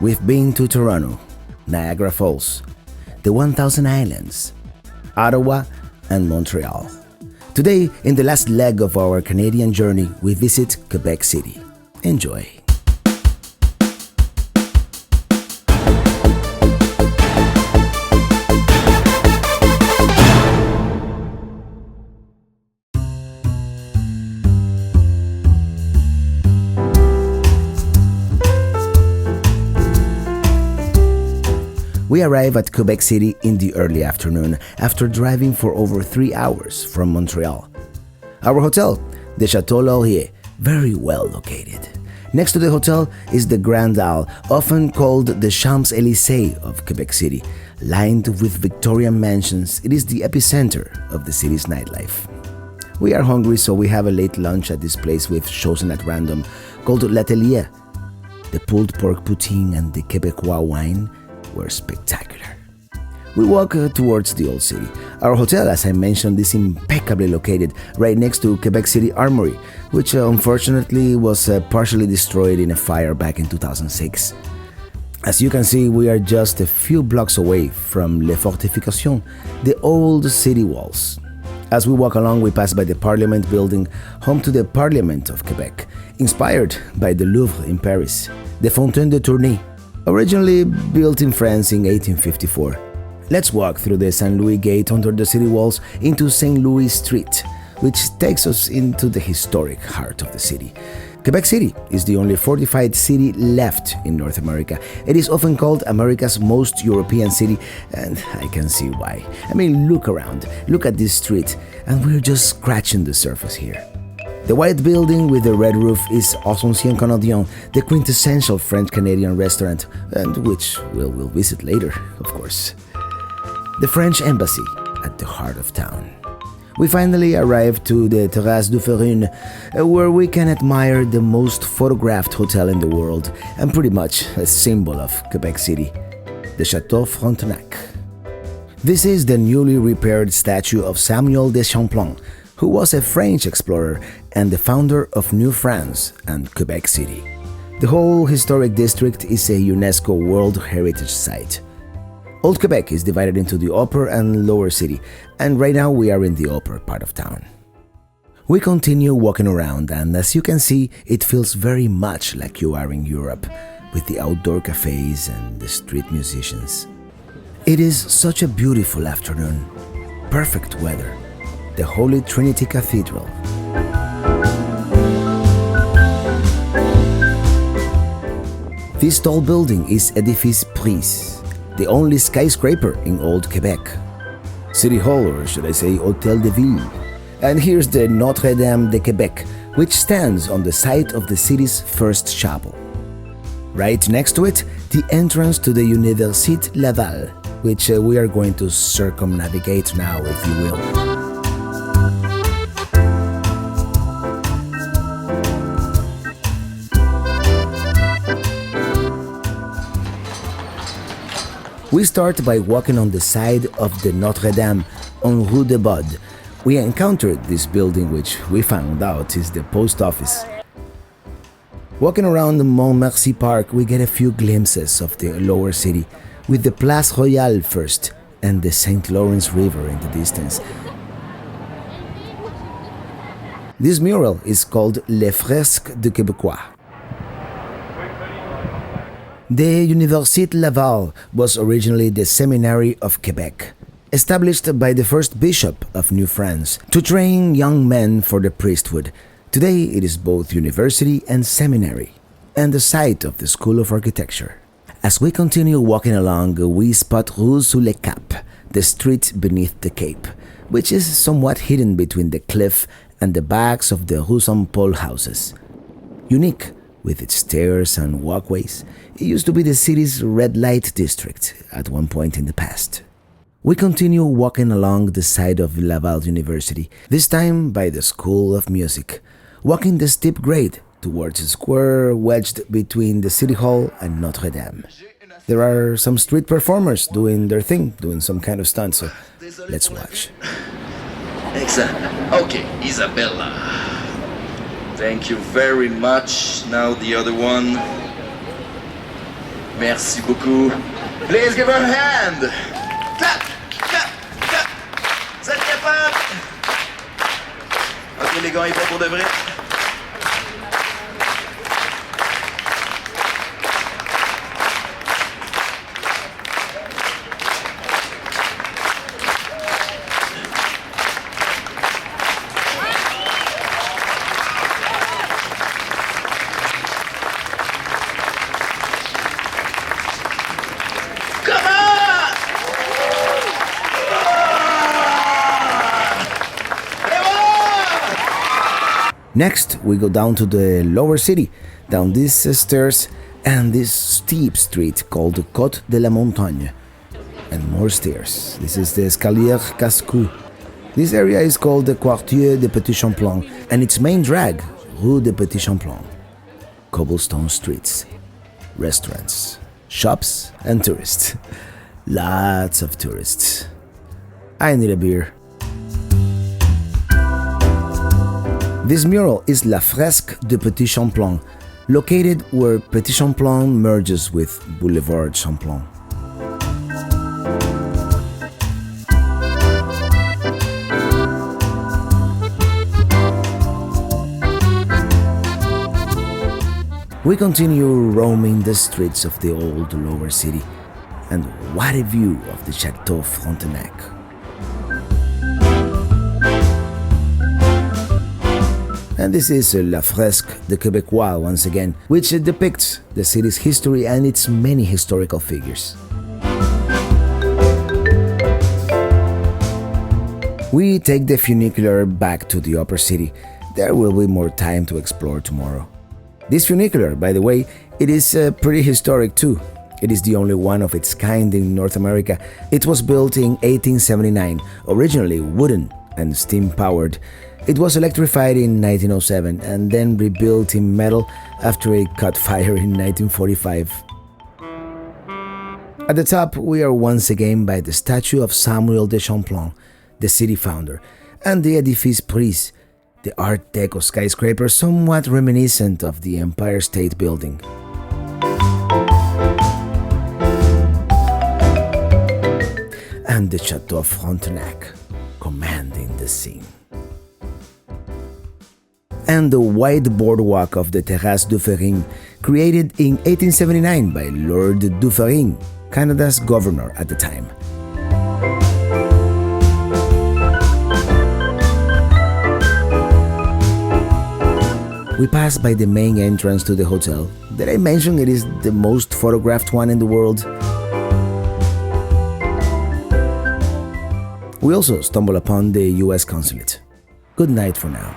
We've been to Toronto, Niagara Falls, the 1000 Islands, Ottawa, and Montreal. Today, in the last leg of our Canadian journey, we visit Quebec City. Enjoy. We arrive at Quebec City in the early afternoon after driving for over 3 hours from Montreal. Our hotel, the Chateau Laurier, very well located. Next to the hotel is the Grand Hall, often called the Champs-Élysées of Quebec City. Lined with Victorian mansions, it is the epicenter of the city's nightlife. We are hungry, so we have a late lunch at this place we've chosen at random, called L'Atelier. The pulled pork poutine and the Quebecois wine were spectacular. We walk towards the old city. Our hotel, as I mentioned, is impeccably located right next to Quebec City Armory, which unfortunately was partially destroyed in a fire back in 2006. As you can see, we are just a few blocks away from Les Fortifications, the old city walls. As we walk along, we pass by the Parliament building, home to the Parliament of Quebec, inspired by the Louvre in Paris, the Fontaine de Tournai, originally built in France in 1854. Let's walk through the St. Louis Gate under the city walls into St. Louis Street, which takes us into the historic heart of the city. Quebec City is the only fortified city left in North America. It is often called America's most European city, and I can see why. I mean, look around, look at this street, and we're just scratching the surface here. The white building with the red roof is Ancien Canadien, the quintessential French-Canadian restaurant, and which we'll visit later, of course. The French Embassy at the heart of town. We finally arrived to the Terrasse du Ferrune, where we can admire the most photographed hotel in the world, and pretty much a symbol of Quebec City, the Chateau Frontenac. This is the newly repaired statue of Samuel de Champlain, who was a French explorer and the founder of New France and Quebec City. The whole historic district is a UNESCO World Heritage Site. Old Quebec is divided into the upper and lower city, and right now we are in the upper part of town. We continue walking around, and as you can see, it feels very much like you are in Europe, with the outdoor cafes and the street musicians. It is such a beautiful afternoon, perfect weather. The Holy Trinity Cathedral. This tall building is Edifice Prise, the only skyscraper in Old Quebec. City Hall, or should I say Hôtel de Ville. And here's the Notre-Dame de Quebec, which stands on the site of the city's first chapel. Right next to it, the entrance to the Université Laval, which we are going to circumnavigate now, if you will. We start by walking on the side of the Notre-Dame on Rue de Bode. We encountered this building, which we found out is the post office. Walking around the Montmorency Park, we get a few glimpses of the lower city, with the Place Royale first and the St. Lawrence River in the distance. This mural is called Les Fresques de Québécois. The Université Laval was originally the Seminary of Quebec, established by the first bishop of New France to train young men for the priesthood. Today it is both university and seminary, and the site of the School of Architecture. As we continue walking along, we spot Rue sous le Cap, the street beneath the cape, which is somewhat hidden between the cliff and the backs of the Rue Saint-Paul houses. Unique, with its stairs and walkways, it used to be the city's red light district at one point in the past. We continue walking along the side of Laval University, this time by the School of Music, walking the steep grade towards a square wedged between the City Hall and Notre-Dame. There are some street performers doing their thing, doing some kind of stunt, so let's watch. Okay, Isabella. Thank you very much. Now the other one. Merci beaucoup. Please give her a hand. Clap, clap, clap. Vous êtes capables? Ok, les gars, ils vont pour de vrai. Next, we go down to the lower city, down these stairs and this steep street called the Côte de la Montagne. And more stairs. This is the Escalier Cascou. This area is called the Quartier des Petits Champlain, and its main drag, Rue des Petits Champlain. Cobblestone streets, restaurants, shops, and tourists. Lots of tourists. I need a beer. This mural is La Fresque de Petit Champlain, located where Petit Champlain merges with Boulevard Champlain. We continue roaming the streets of the old lower city, and what a view of the Chateau Frontenac. And this is La Fresque de Québécois once again, which depicts the city's history and its many historical figures. We take the funicular back to the upper city. There will be more time to explore tomorrow. This funicular, by the way, it is pretty historic too. It is the only one of its kind in North America. It was built in 1879, originally wooden and steam-powered. It was electrified in 1907 and then rebuilt in metal after it caught fire in 1945. At the top, we are once again by the statue of Samuel de Champlain, the city founder, and the Edifice Prise, the Art Deco skyscraper somewhat reminiscent of the Empire State Building. And the Chateau Frontenac, commanding the scene. And the wide boardwalk of the Terrasse Dufferin, created in 1879 by Lord Dufferin, Canada's governor at the time. We pass by the main entrance to the hotel. Did I mention it is the most photographed one in the world? We also stumble upon the US consulate. Good night for now.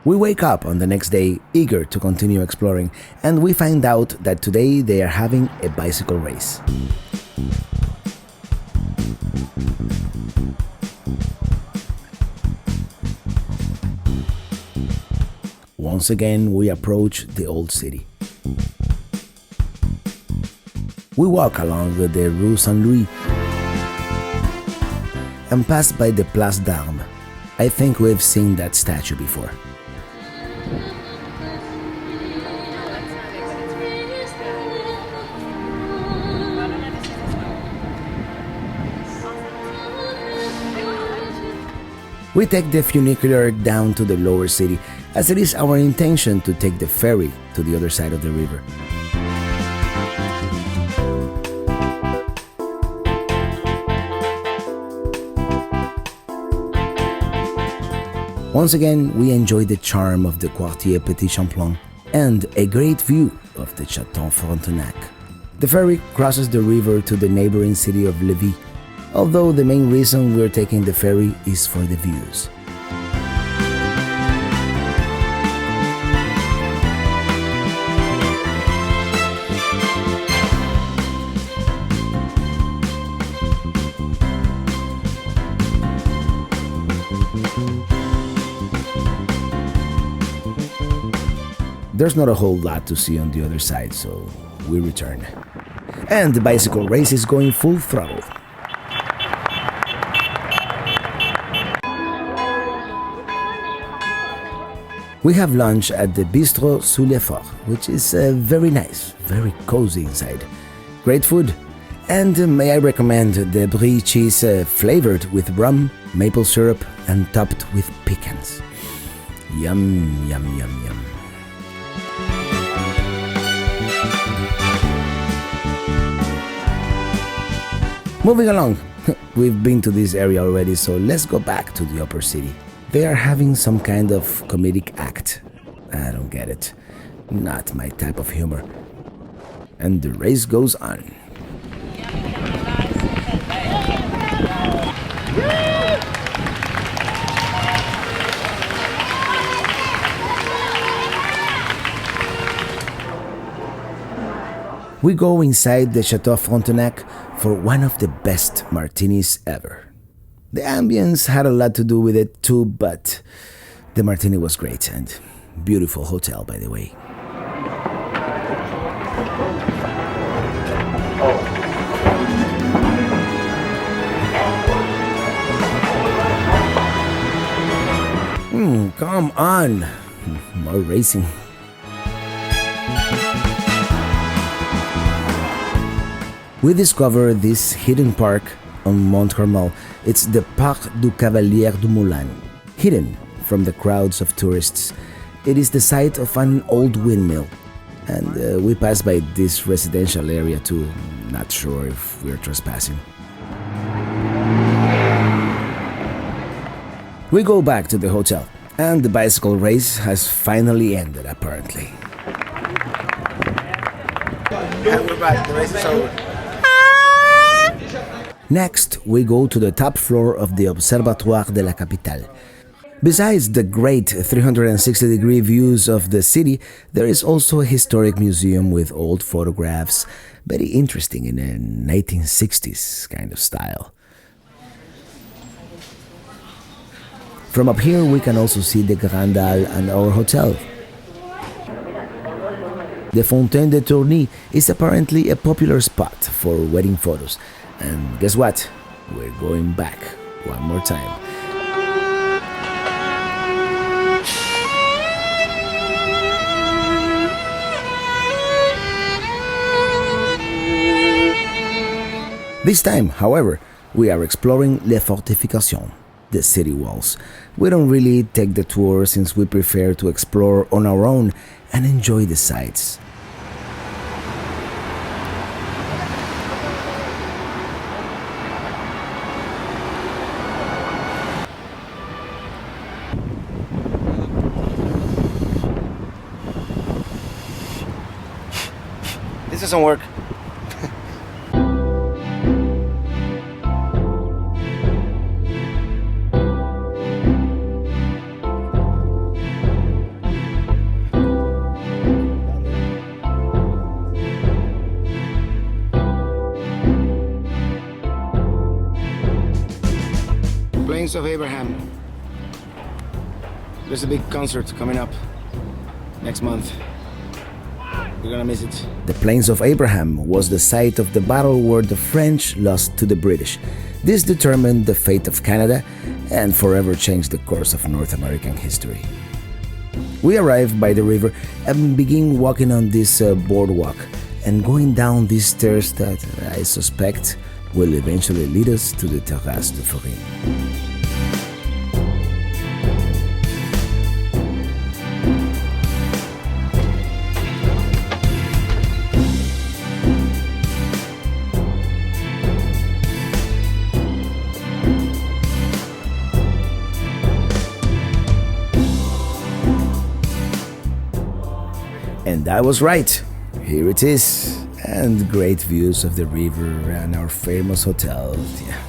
We wake up on the next day eager to continue exploring, and we find out that today they are having a bicycle race. Once again, we approach the old city. We walk along the Rue Saint-Louis and pass by the Place d'Armes. I think we've seen that statue before. We take the funicular down to the lower city, as it is our intention to take the ferry to the other side of the river. Once again, we enjoy the charm of the Quartier Petit Champlain and a great view of the Chateau Frontenac. The ferry crosses the river to the neighboring city of Lévis, although the main reason we're taking the ferry is for the views. There's not a whole lot to see on the other side, so we return. And the bicycle race is going full throttle. We have lunch at the Bistro Sous l'Effort, which is very nice, very cozy inside. Great food. And may I recommend the brie cheese flavored with rum, maple syrup, and topped with pecans. Yum, yum, yum, yum. Moving along, we've been to this area already, so let's go back to the upper city. They are having some kind of comedic act. I don't get it. Not my type of humor. And the race goes on. We go inside the Chateau Frontenac for one of the best martinis ever. The ambience had a lot to do with it too, but the martini was great and beautiful hotel, by the way. Come on! More racing. We discover this hidden park on Mont Carmel. It's the Parc du Cavalier du Moulin. Hidden from the crowds of tourists, it is the site of an old windmill. And we pass by this residential area too. Not sure if we're trespassing. We go back to the hotel, and the bicycle race has finally ended, apparently. And we're back. The race is over. Next, we go to the top floor of the Observatoire de la Capitale. Besides the great 360-degree views of the city, there is also a historic museum with old photographs, very interesting in a 1960s kind of style. From up here, we can also see the Grand Dalle and our hotel. The Fontaine de Tournai is apparently a popular spot for wedding photos. And guess what? We're going back one more time. This time, however, we are exploring Les Fortifications, the city walls. We don't really take the tour since we prefer to explore on our own and enjoy the sights. This doesn't work. Plains of Abraham. There's a big concert coming up next month. You're gonna miss it. The Plains of Abraham was the site of the battle where the French lost to the British. This determined the fate of Canada and forever changed the course of North American history. We arrive by the river and begin walking on this boardwalk and going down these stairs that I suspect will eventually lead us to the Terrasse de Ferry. And I was right. Here it is. And great views of the river and our famous hotel. Yeah.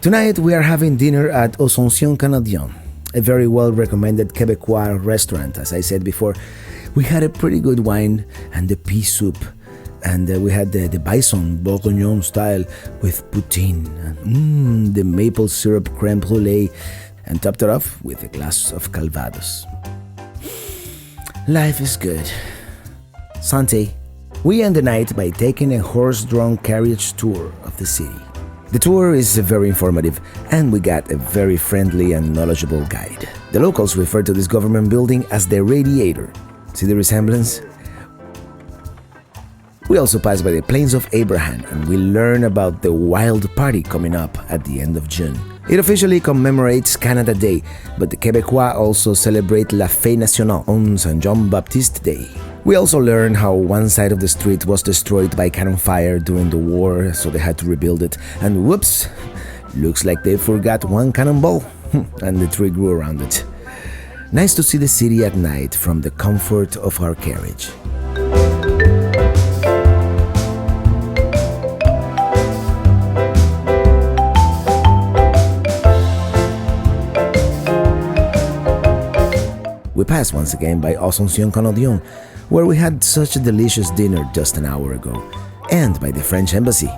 Tonight we are having dinner at Ascension Canadien, a very well recommended Quebecois restaurant. As I said before, we had a pretty good wine and the pea soup, and we had the bison bourguignon style with poutine and the maple syrup creme brulee, and topped it off with a glass of calvados. Life is good. Santé. We end the night by taking a horse-drawn carriage tour of the city. The tour is very informative, and we got a very friendly and knowledgeable guide. The locals refer to this government building as the Radiator. See the resemblance? We also pass by the Plains of Abraham, and we learn about the wild party coming up at the end of June. It officially commemorates Canada Day, but the Quebecois also celebrate La Fête Nationale on Saint Jean Baptiste Day. We also learn how one side of the street was destroyed by cannon fire during the war, so they had to rebuild it. And whoops, looks like they forgot one cannonball, and the tree grew around it. Nice to see the city at night from the comfort of our carriage. We passed once again by Ascension Canadien, where we had such a delicious dinner just an hour ago, and by the French Embassy.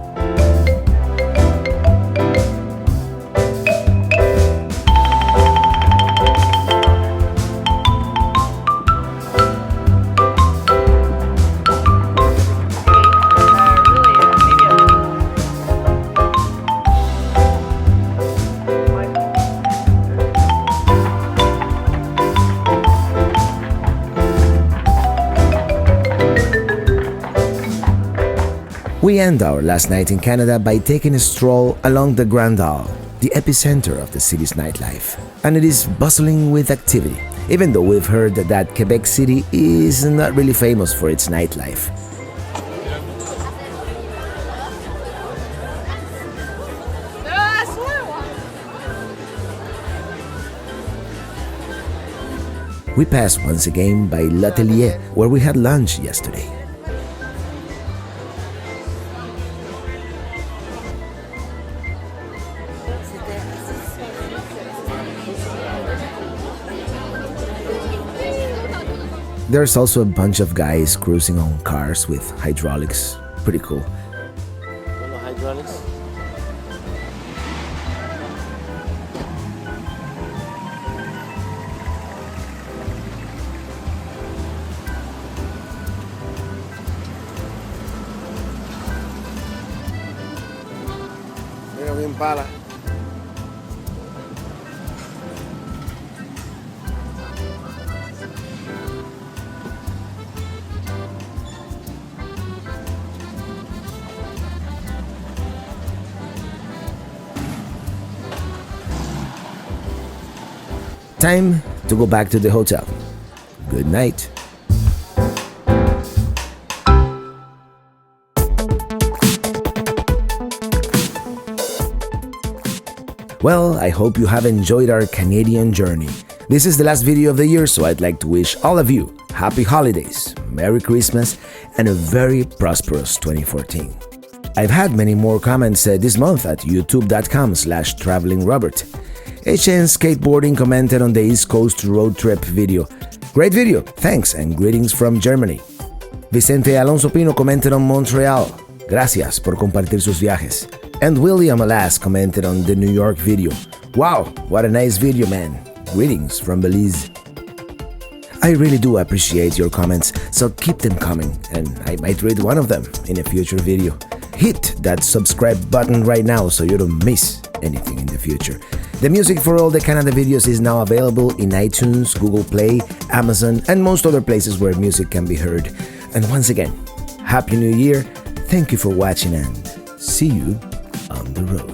We end our last night in Canada by taking a stroll along the Grand Isle, the epicenter of the city's nightlife. And it is bustling with activity, even though we've heard that Quebec City is not really famous for its nightlife. We passed once again by L'Atelier, where we had lunch yesterday. There's also a bunch of guys cruising on cars with hydraulics. Pretty cool. Hydraulics? Mira, bien pala. Time to go back to the hotel. Good night. Well, I hope you have enjoyed our Canadian journey. This is the last video of the year, so I'd like to wish all of you happy holidays, Merry Christmas, and a very prosperous 2014. I've had many more comments this month at youtube.com/travelingrobert. HN Skateboarding commented on the East Coast road trip video. Great video, thanks, and greetings from Germany. Vicente Alonso Pino commented on Montreal. Gracias por compartir sus viajes. And William Alas commented on the New York video. Wow, what a nice video, man. Greetings from Belize. I really do appreciate your comments, so keep them coming, and I might read one of them in a future video. Hit that subscribe button right now so you don't miss anything in the future. The music for all the Canada videos is now available in iTunes, Google Play, Amazon, and most other places where music can be heard. And once again, Happy New Year, thank you for watching, and see you on the road.